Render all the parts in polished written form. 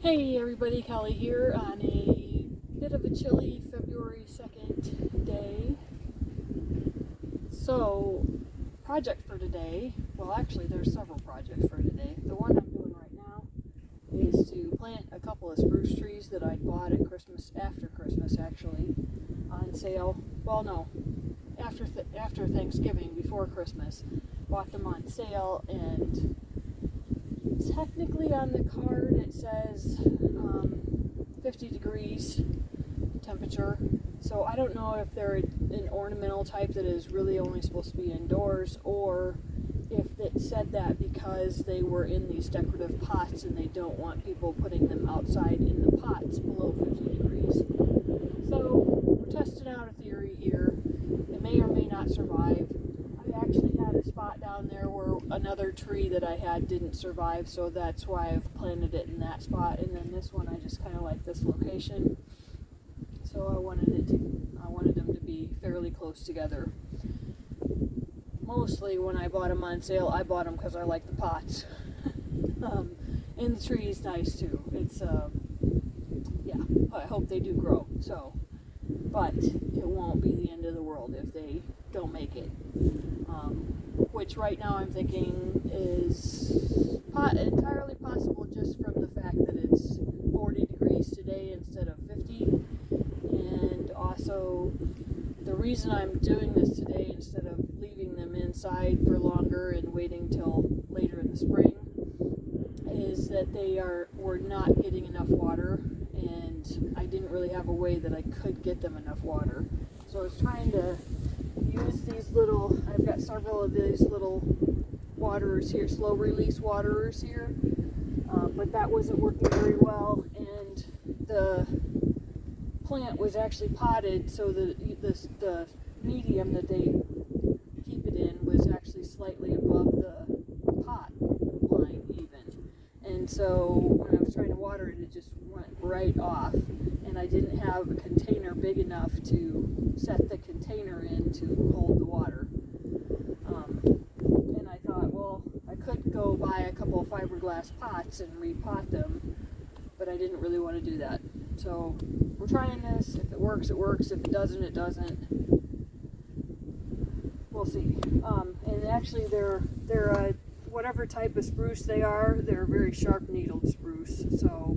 Hey everybody, Kelly here on a bit of a chilly February 2nd day. So, project for today, well actually there's several projects for today. The one I'm doing right now is to plant a couple of spruce trees that I bought at Christmas, after Christmas actually, on sale. Well no, after Thanksgiving, before Christmas. Bought them on sale, and technically on the card it says 50 degrees temperature, so I don't know if they're an ornamental type that is really only supposed to be indoors, or if it said that because they were in these decorative pots and they don't want people putting them outside in the pots below 50 degrees. So we're testing out a theory here. It may or may not survive. I actually had a spot down there where another tree that I had didn't survive, so that's why I've planted it in that spot. And then this one, I just kind of like this location, so I wanted them to be fairly close together. Mostly when I bought them on sale, I bought them because I like the pots. And the tree is nice too. It's yeah, I hope they do grow. So, but it won't be the end of the world if they don't make it. Which right now I'm thinking is entirely possible, just from the fact that it's 40 degrees today instead of 50. And also, the reason I'm doing this today instead of leaving them inside for longer and waiting till later in the spring is that were not getting enough water, and I didn't really have a way that I could get them enough water. So I was trying to use these little, I've got several of these little waterers here, slow release waterers here, but that wasn't working very well, and the plant was actually potted, so the medium that they keep it in was actually slightly above the pot line even. And so when I was trying to water it, it just went right off, and I didn't have a container big enough to set the container in to hold the water. And I thought, well, I could go buy a couple of fiberglass pots and repot them, but I didn't really want to do that. So we're trying this. If it works, it works. If it doesn't, it doesn't. We'll see. And actually, they're whatever type of spruce they are, they're very sharp needled spruce. So,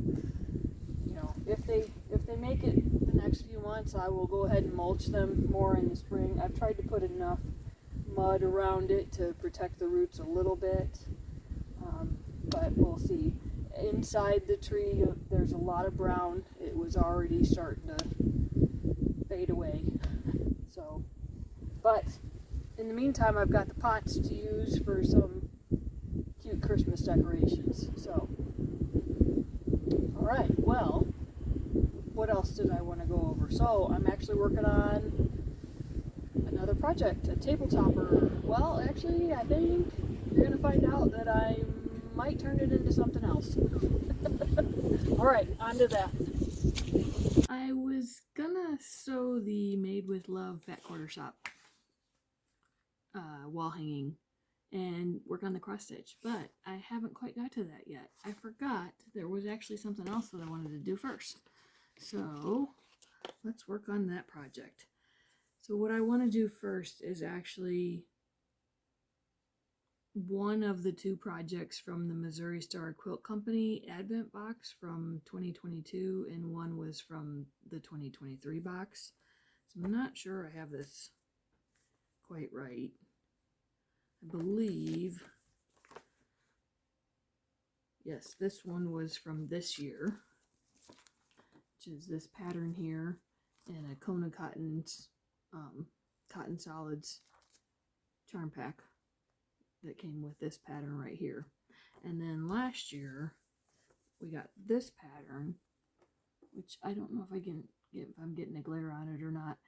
you know, if they make it the next few months, I will go ahead and mulch them more in the spring. I've tried to put enough mud around it to protect the roots a little bit, but we'll see. Inside the tree, there's a lot of brown. It was already starting to fade away. So, but in the meantime, I've got the pots to use for some cute Christmas decorations. So, alright, well, what else did I want to go over? So, I'm actually working on another project, a tabletopper. Well, actually, I think you're going to find out that I might turn it into something else. Alright, on to that. I was gonna sew the Made with Love Fat Quarter Shop wall hanging and work on the cross stitch, but I haven't quite got to that yet. I forgot there was actually something else that I wanted to do first. So let's work on that project. So what I want to do first is actually one of the two projects from the Missouri Star Quilt Company Advent box from 2022, and one was from the 2023 box. So I'm not sure I have this quite right. I believe, yes, this one was from this year, which is this pattern here, and a Kona Cotton's Cotton Solids charm pack that came with this pattern right here. And then last year we got this pattern, which I don't know if I'm getting a glare on it or not.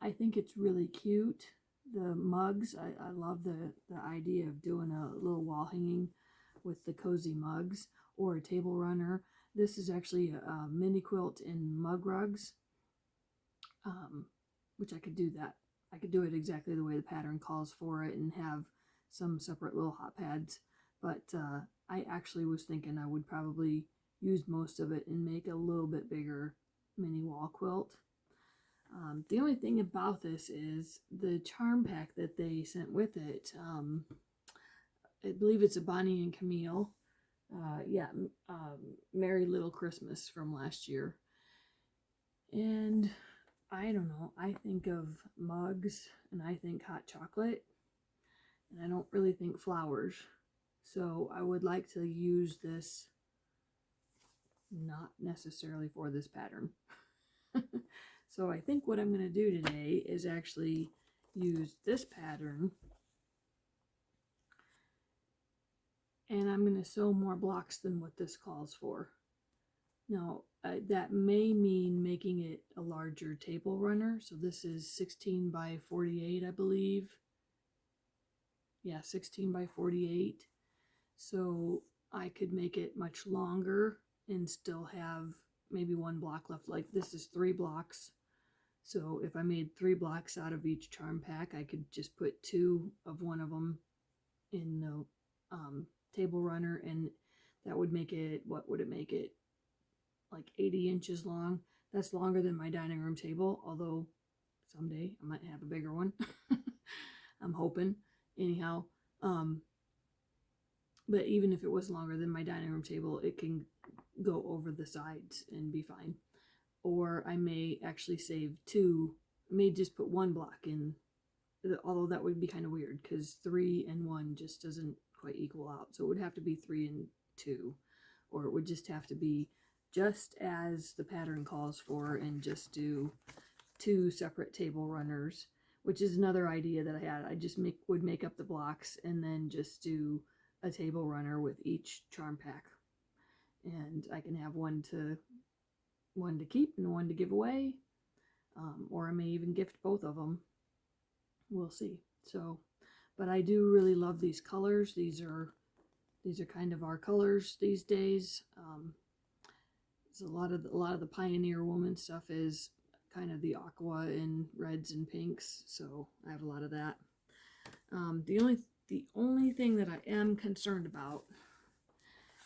I think it's really cute. The mugs, I love the idea of doing a little wall hanging with the cozy mugs or a table runner. This is actually a mini quilt in mug rugs, which I could do that. I could do it exactly the way the pattern calls for it and have some separate little hot pads. But I actually was thinking I would probably use most of it and make a little bit bigger mini wall quilt. The only thing about this is the charm pack that they sent with it. I believe it's a Bonnie and Camille. Merry Little Christmas from last year. And I don't know, I think of mugs and I think hot chocolate, and I don't really think flowers. So I would like to use this not necessarily for this pattern. So I think what I'm going to do today is actually use this pattern, and I'm going to sew more blocks than what this calls for. Now, that may mean making it a larger table runner. So this is 16 by 48, I believe. Yeah, 16 by 48. So I could make it much longer and still have maybe one block left. Like this is 3 blocks. So if I made 3 blocks out of each charm pack, I could just put 2 of one of them in the table runner, and that would make it, what would it make it? Like 80 inches long. That's longer than my dining room table, although someday I might have a bigger one. I'm hoping. Anyhow, but even if it was longer than my dining room table, it can go over the sides and be fine. Or I may actually save 2. I may just put 1 block in, although that would be kind of weird because 3 and 1 just doesn't quite equal out. So it would have to be 3 and 2, or it would just have to be just as the pattern calls for and just do 2 separate table runners, which is another idea that I had. I just would make up the blocks and then just do a table runner with each charm pack, and I can have one to keep and one to give away, or I may even gift both of them. We'll see. So, but I do really love these colors. These are kind of our colors these days. A lot of the Pioneer Woman stuff is kind of the aqua and reds and pinks, so I have a lot of that. The only thing that I am concerned about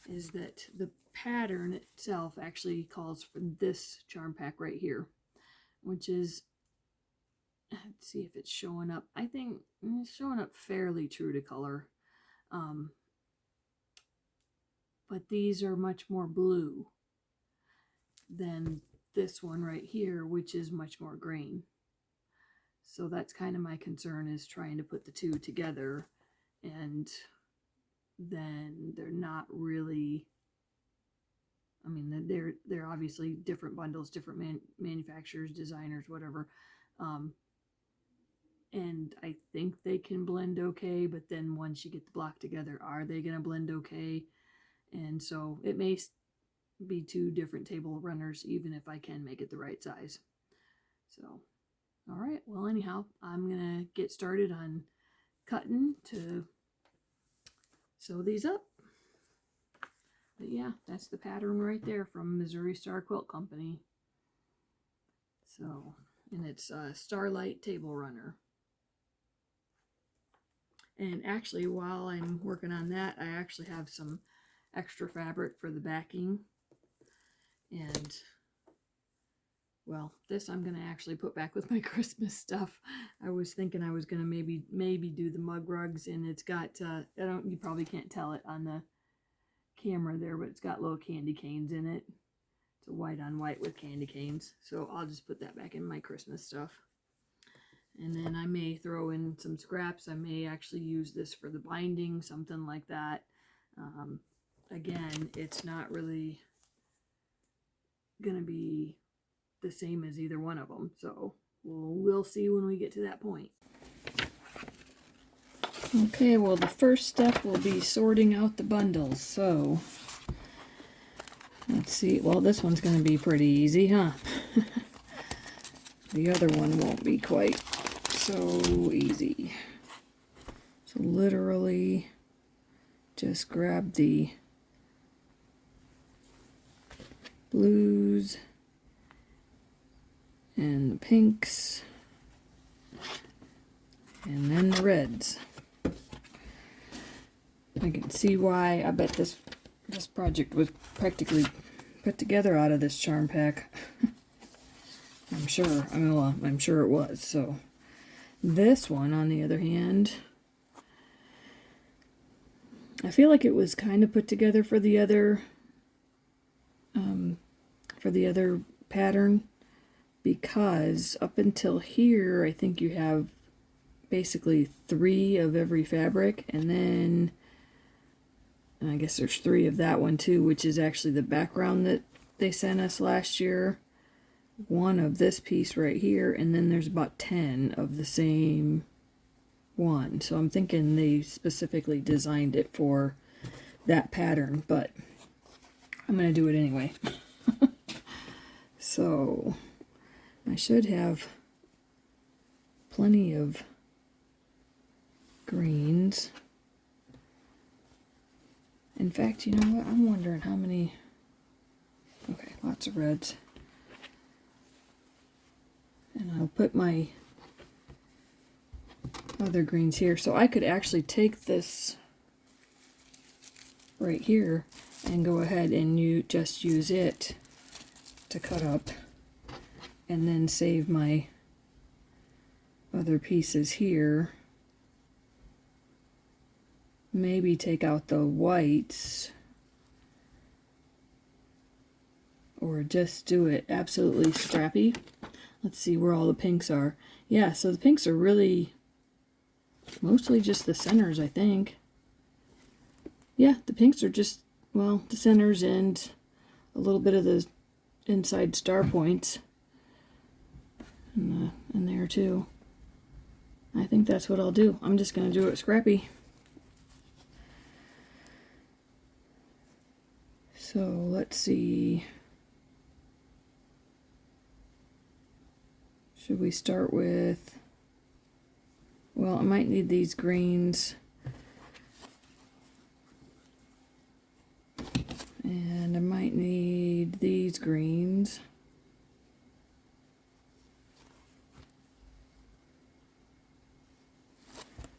is that the pattern itself actually calls for this charm pack right here, which is, let's see if it's showing up. I think it's showing up fairly true to color, but these are much more blue than this one right here, which is much more green. So that's kind of my concern, is trying to put the two together, and then they're not really, I mean, they're obviously different bundles, different manufacturers, designers, whatever. And I think they can blend okay, but then once you get the block together, are they going to blend okay? And so it may be 2 different table runners, even if I can make it the right size. So, all right. Well, anyhow, I'm going to get started on cutting to sew these up. But yeah, that's the pattern right there from Missouri Star Quilt Company. So, and it's a Starlight Table Runner. And actually, while I'm working on that, I actually have some extra fabric for the backing. And, well, this I'm going to actually put back with my Christmas stuff. I was thinking I was going to maybe do the mug rugs, and it's got, you probably can't tell it on the camera there, but it's got little candy canes in it. It's a white on white with candy canes. So I'll just put that back in my Christmas stuff. And then I may throw in some scraps. I may actually use this for the binding, something like that. Again, it's not really going to be the same as either one of them. So we'll see when we get to that point. Okay, well, the first step will be sorting out the bundles. So let's see. Well, this one's going to be pretty easy, huh? The other one won't be quite so easy. So literally just grab the blues and the pinks and then the reds. I can see why. I bet this project was practically put together out of this charm pack. I'm sure. I mean, well, I'm sure it was. So this one, on the other hand, I feel like it was kind of put together for the other pattern, because up until here, I think you have basically 3 of every fabric, and then I guess there's 3 of that one too, which is actually the background that they sent us last year. 1 of this piece right here, and then there's about 10 of the same one. So I'm thinking they specifically designed it for that pattern, but I'm going to do it anyway. So I should have plenty of greens. In fact, you know what? I'm wondering how many. Okay, lots of reds. And I'll put my other greens here. So I could actually take this right here and go ahead and just use it to cut up, and then save my other pieces here. Maybe take out the whites, or just do it absolutely scrappy. Let's see where all the pinks are. Yeah, so the pinks are really mostly just the centers, I think. Yeah, the pinks are just, well, the centers and a little bit of the inside star points in there too. I think that's what I'll do. I'm just going to do it scrappy. So let's see. Should we start with, well, I might need these greens. And I might need these greens.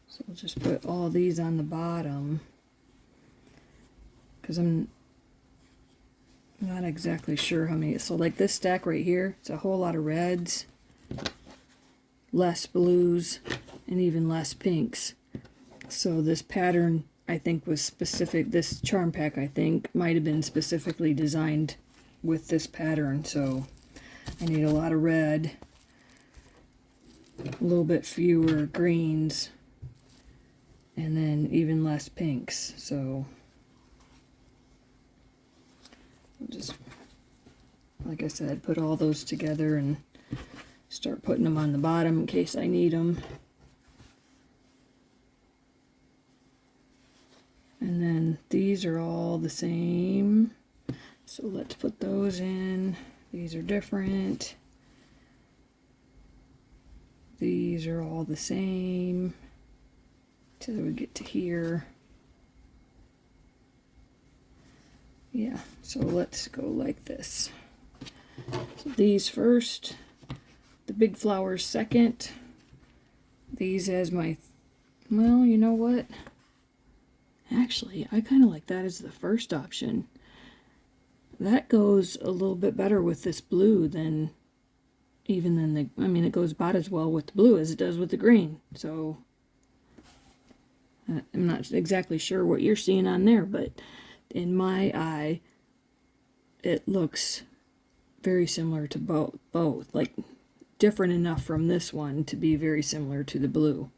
So I'll just put all these on the bottom, because I'm not exactly sure how many. So like this stack right here, it's a whole lot of reds, less blues, and even less pinks. So this pattern, I think, was specific. This charm pack, I think, might have been specifically designed with this pattern. So I need a lot of red, a little bit fewer greens, and then even less pinks. So I'll just, like I said, put all those together and start putting them on the bottom in case I need them. And then these are all the same, so let's put those in. These are different. These are all the same till we get to here. Yeah, so let's go like this. So these first, the big flowers second. These as my, well, you know what? Actually, I kind of like that as the first option. That goes a little bit better with this blue than the, I mean, it goes about as well with the blue as it does with the green. So I'm not exactly sure what you're seeing on there, but in my eye, it looks very similar to both. Like, different enough from this one to be very similar to the blue,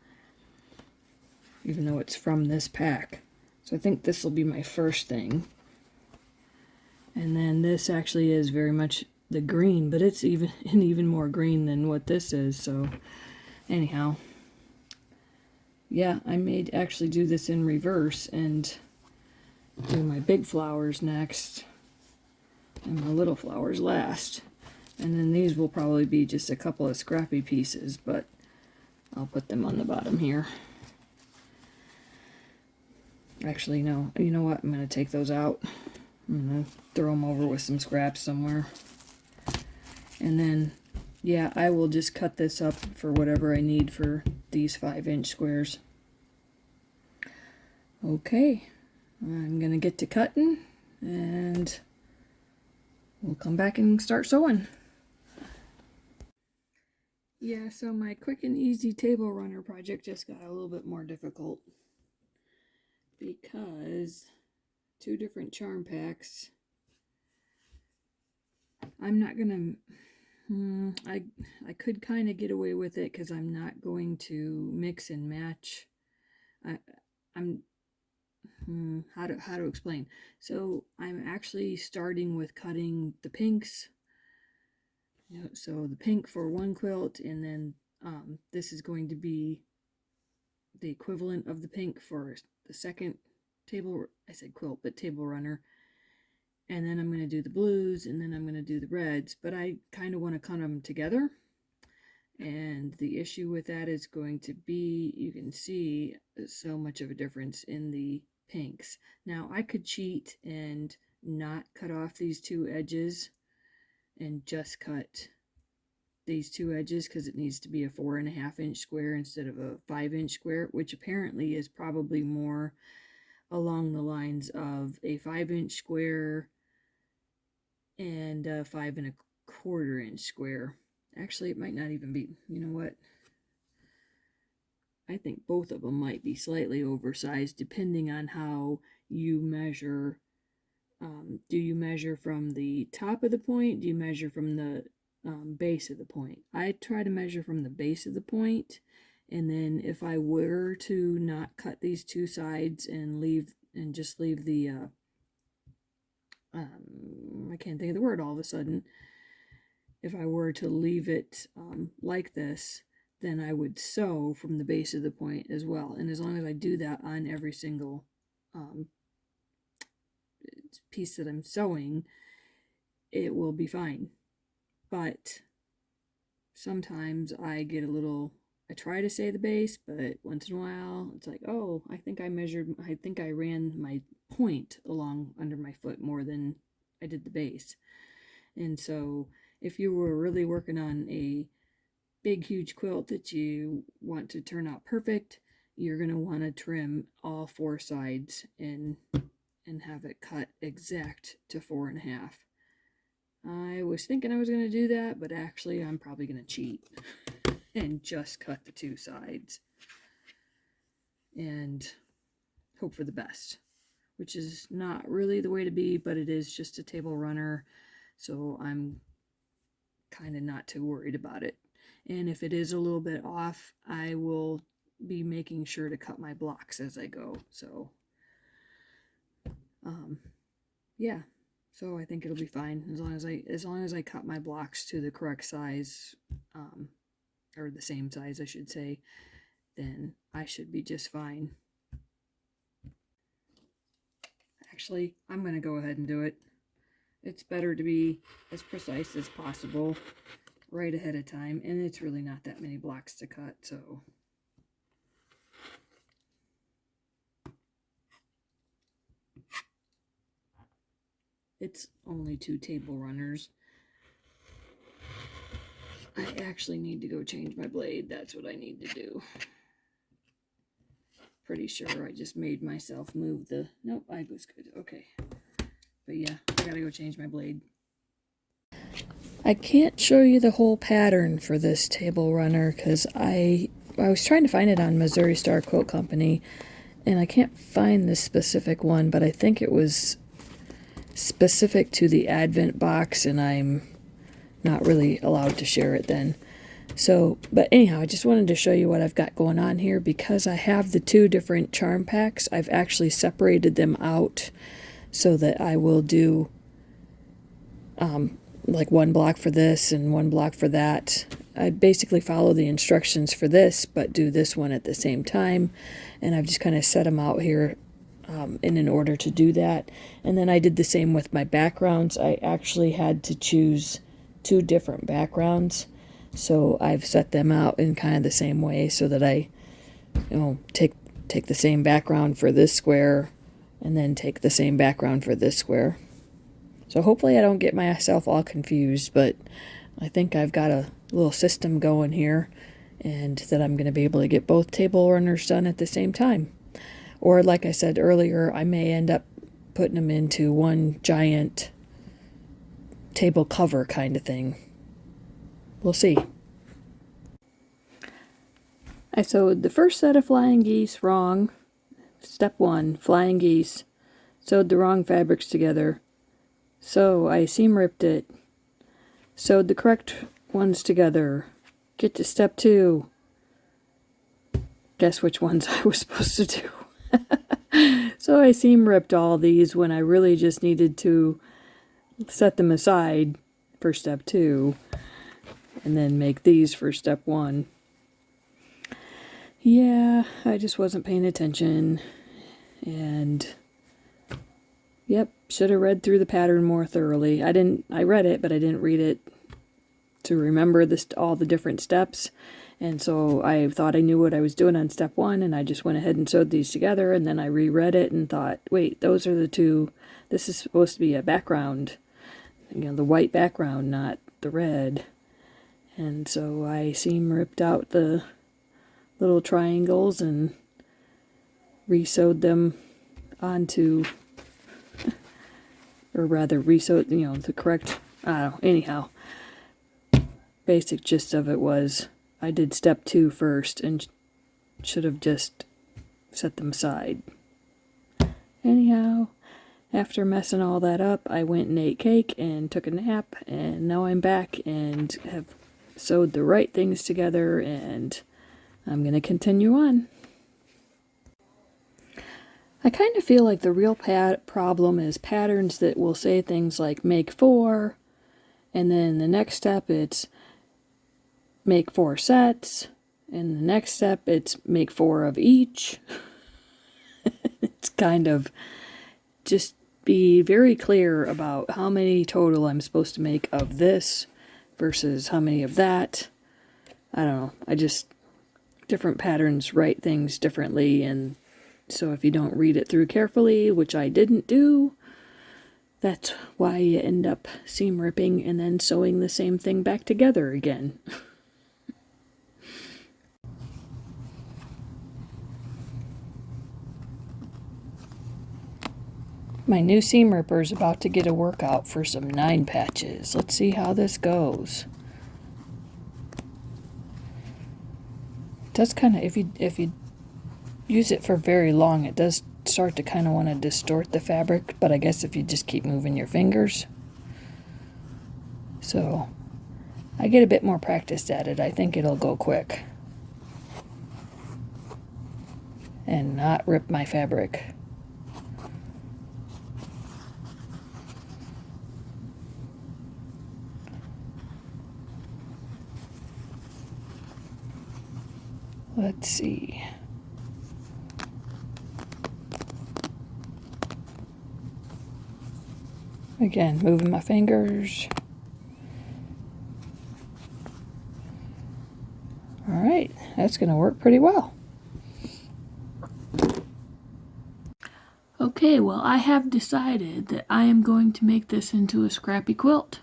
even though it's from this pack. So I think this will be my first thing. And then this actually is very much the green, but it's even more green than what this is. So anyhow, yeah, I may actually do this in reverse and do my big flowers next and my little flowers last. And then these will probably be just a couple of scrappy pieces, but I'll put them on the bottom here. Actually, no. You know what? I'm going to take those out. I'm going to throw them over with some scraps somewhere. And then, yeah, I will just cut this up for whatever I need for these 5-inch squares. Okay. I'm going to get to cutting, and we'll come back and start sewing. Yeah, so my quick and easy table runner project just got a little bit more difficult because 2 different charm packs. I'm not gonna, I could kind of get away with it because I'm not going to mix and match. I'm, how to explain? So I'm actually starting with cutting the pinks. So the pink for one quilt, and then this is going to be the equivalent of the pink for the second table. I said quilt, but table runner. And then I'm going to do the blues, and then I'm going to do the reds, but I kind of want to cut them together. And the issue with that is going to be, you can see so much of a difference in the pinks. Now I could cheat and not cut off these 2 edges and just cut these 2 edges because it needs to be a 4.5 inch square instead of a 5 inch square, which apparently is probably more along the lines of a 5 inch square and a 5.25 inch square. Actually, it might not even be, you know what? I think both of them might be slightly oversized depending on how you measure. Do you measure from the top of the point? Do you measure from the base of the point? I try to measure from the base of the point, and then if I were to not cut these 2 sides and just leave the I can't think of the word all of a sudden. If I were to leave it like this, then I would sew from the base of the point as well. And as long as I do that on every single piece that I'm sewing, it will be fine. But sometimes I get a little, I try to say the base, but once in a while it's like, oh, I think I ran my point along under my foot more than I did the base. And so if you were really working on a big huge quilt that you want to turn out perfect, you're going to want to trim all 4 sides and have it cut exact to 4.5. I was thinking I was going to do that, but actually I'm probably going to cheat and just cut the 2 sides and hope for the best, which is not really the way to be, but it is just a table runner, so I'm kind of not too worried about it. And if it is a little bit off, I will be making sure to cut my blocks as I go. So yeah, so I think it'll be fine as long as I cut my blocks to the correct size, or the same size I should say, then I should be just fine. Actually, I'm going to go ahead and do it. It's better to be as precise as possible right ahead of time, and it's really not that many blocks to cut, so it's only 2 table runners. I actually need to go change my blade. That's what I need to do. Pretty sure I just made myself move the, nope, I was good. Okay, but yeah, I gotta go change my blade. I can't show you the whole pattern for this table runner because I was trying to find it on Missouri Star Quilt Company, and I can't find this specific one, but I think it was specific to the Advent box, and I'm not really allowed to share it then. So, but anyhow, I just wanted to show you what I've got going on here. Because I have the 2 different charm packs, I've actually separated them out so that I will do like 1 block for this and 1 block for that. I basically follow the instructions for this, but do this one at the same time. And I've just kind of set them out here in an order to do that. And then I did the same with my backgrounds. I actually had to choose 2 different backgrounds. So I've set them out in kind of the same way so that I, take the same background for this square and then take the same background for this square. So hopefully I don't get myself all confused, but I think I've got a little system going here, and that I'm going to be able to get both table runners done at the same time. Or like I said earlier, I may end up putting them into one giant table cover kind of thing. We'll see. I sewed the first set of flying geese wrong. Step 1, flying geese. Sewed the wrong fabrics together. So I seam ripped it. Sewed the correct ones together. Get to step 2. Guess which ones I was supposed to do. So I seam ripped all these when I really just needed to set them aside for step 2 and then make these for step 1. Yeah, I just wasn't paying attention, and yep, should have read through the pattern more thoroughly. I read it, but I didn't read it to remember all the different steps. And so I thought I knew what I was doing on step 1, and I just went ahead and sewed these together, and then I reread it and thought, wait, those are the two. This is supposed to be a background, the white background, not the red. And so I seam ripped out the little triangles and re-sewed them onto, or rather re-sewed, the correct, I don't know, anyhow. Basic gist of it was I did step 2 first and should have just set them aside. Anyhow, after messing all that up, I went and ate cake and took a nap, and now I'm back and have sewed the right things together, and I'm going to continue on. I kind of feel like the real problem is patterns that will say things like make 4, and then the next step it's make 4 sets, and the next step it's make 4 of each. It's kind of just be very clear about how many total I'm supposed to make of this versus how many of that. I don't know. Different patterns write things differently, and so if you don't read it through carefully, which I didn't do, that's why you end up seam ripping and then sewing the same thing back together again. My new seam ripper is about to get a workout for some 9 patches. Let's see how this goes. It does kind of, if you use it for very long, it does start to kind of want to distort the fabric, but I guess if you just keep moving your fingers. So I get a bit more practice at it. I think it'll go quick and not rip my fabric. Let's see. Again, moving my fingers. All right, that's going to work pretty well. Okay, well, I have decided that I am going to make this into a scrappy quilt.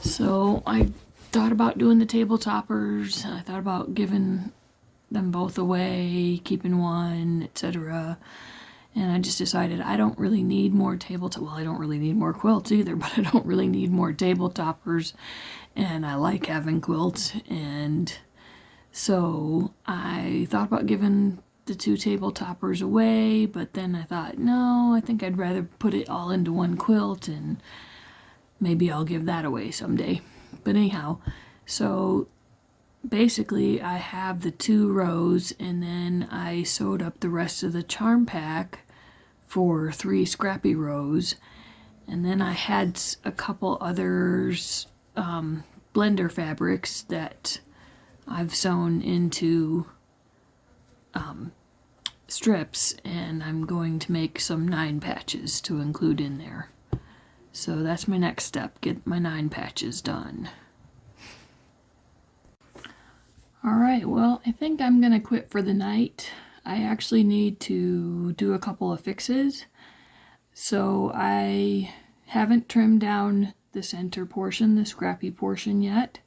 So I thought about doing the table toppers. I thought about giving them both away, keeping one, etc. And I just decided I don't really need more well, I don't really need more quilts either, but I don't really need more table toppers. And I like having quilts. And so I thought about giving the 2 table toppers away, but then I thought, no, I think I'd rather put it all into one quilt, and maybe I'll give that away someday. But anyhow, so basically I have the 2 rows, and then I sewed up the rest of the charm pack for 3 scrappy rows, and then I had a couple others blender fabrics that I've sewn into strips, and I'm going to make some 9 patches to include in there. So that's my next step, get my 9 patches done. Alright, well, I think I'm going to quit for the night. I actually need to do a couple of fixes. So I haven't trimmed down the center portion, the scrappy portion yet.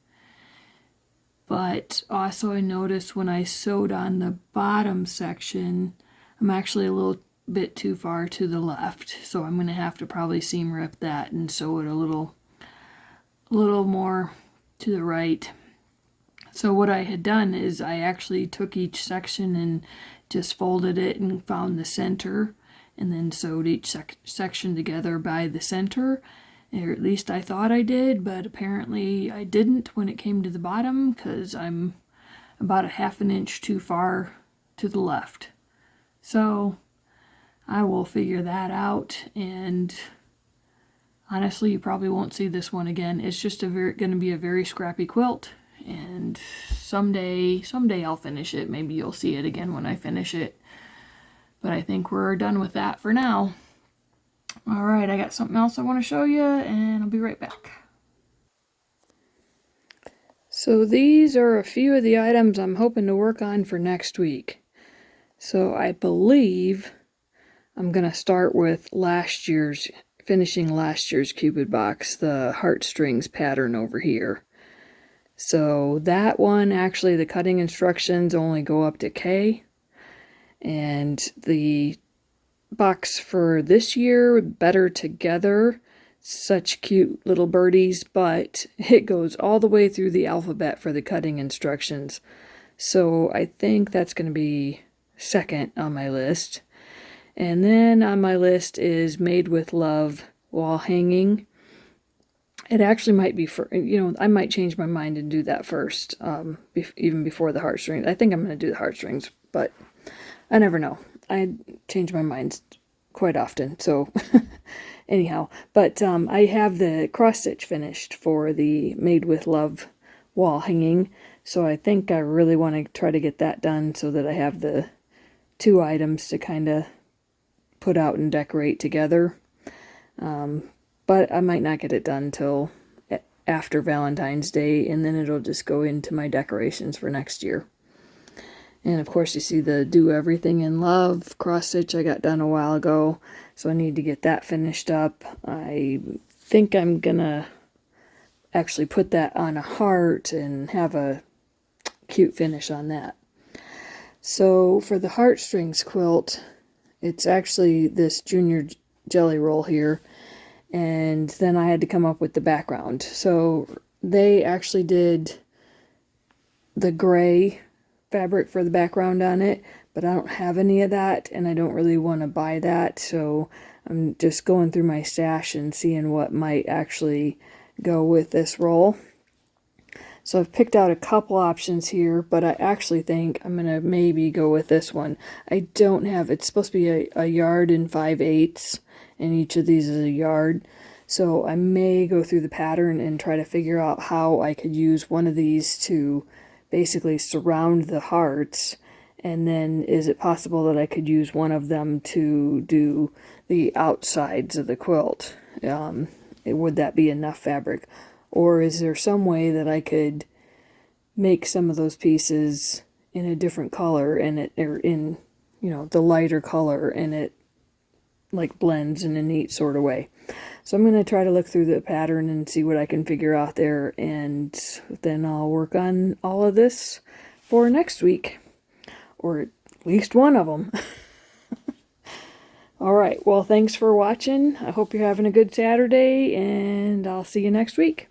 But also I noticed when I sewed on the bottom section, I'm actually a little bit too far to the left, so I'm going to have to probably seam rip that and sew it a little more to the right. So what I had done is I actually took each section and just folded it and found the center, and then sewed each section together by the center, or at least I thought I did, but apparently I didn't when it came to the bottom, because I'm about a half an inch too far to the left. So I will figure that out, and honestly you probably won't see this one again. It's just going to be a very scrappy quilt, and someday I'll finish it. Maybe you'll see it again when I finish it. But I think we're done with that for now. Alright, I got something else I want to show you, and I'll be right back. So these are a few of the items I'm hoping to work on for next week. So I believe I'm going to start with finishing last year's Cupid box, the heartstrings pattern over here. So that one, actually the cutting instructions only go up to K. And the box for this year, Better Together, such cute little birdies, but it goes all the way through the alphabet for the cutting instructions. So I think that's going to be second on my list. And then on my list is Made with Love wall hanging. It actually might be for, I might change my mind and do that first, even before the heartstrings. I think I'm going to do the heartstrings, but I never know. I change my mind quite often, so anyhow. But I have the cross stitch finished for the Made with Love wall hanging, so I think I really want to try to get that done so that I have the two items to kind of put out and decorate together. But I might not get it done till after Valentine's Day, and then it'll just go into my decorations for next year. And of course you see the Do Everything in Love cross stitch I got done a while ago, so I need to get that finished up. I think I'm gonna actually put that on a heart and have a cute finish on that. So for the heartstrings quilt, it's actually this Junior Jelly Roll here, and then I had to come up with the background. So they actually did the gray fabric for the background on it, but I don't have any of that, and I don't really want to buy that, so I'm just going through my stash and seeing what might actually go with this roll. So I've picked out a couple options here, but I actually think I'm gonna maybe go with this one. I don't have, it's supposed to be a yard and 5/8, and each of these is a yard, so I may go through the pattern and try to figure out how I could use one of these to basically surround the hearts, and then is it possible that I could use one of them to do the outsides of the quilt? Would that be enough fabric? Or is there some way that I could make some of those pieces in a different color, and the lighter color, and it like blends in a neat sort of way? So I'm going to try to look through the pattern and see what I can figure out there, and then I'll work on all of this for next week, or at least one of them. Alright, well, thanks for watching. I hope you're having a good Saturday, and I'll see you next week.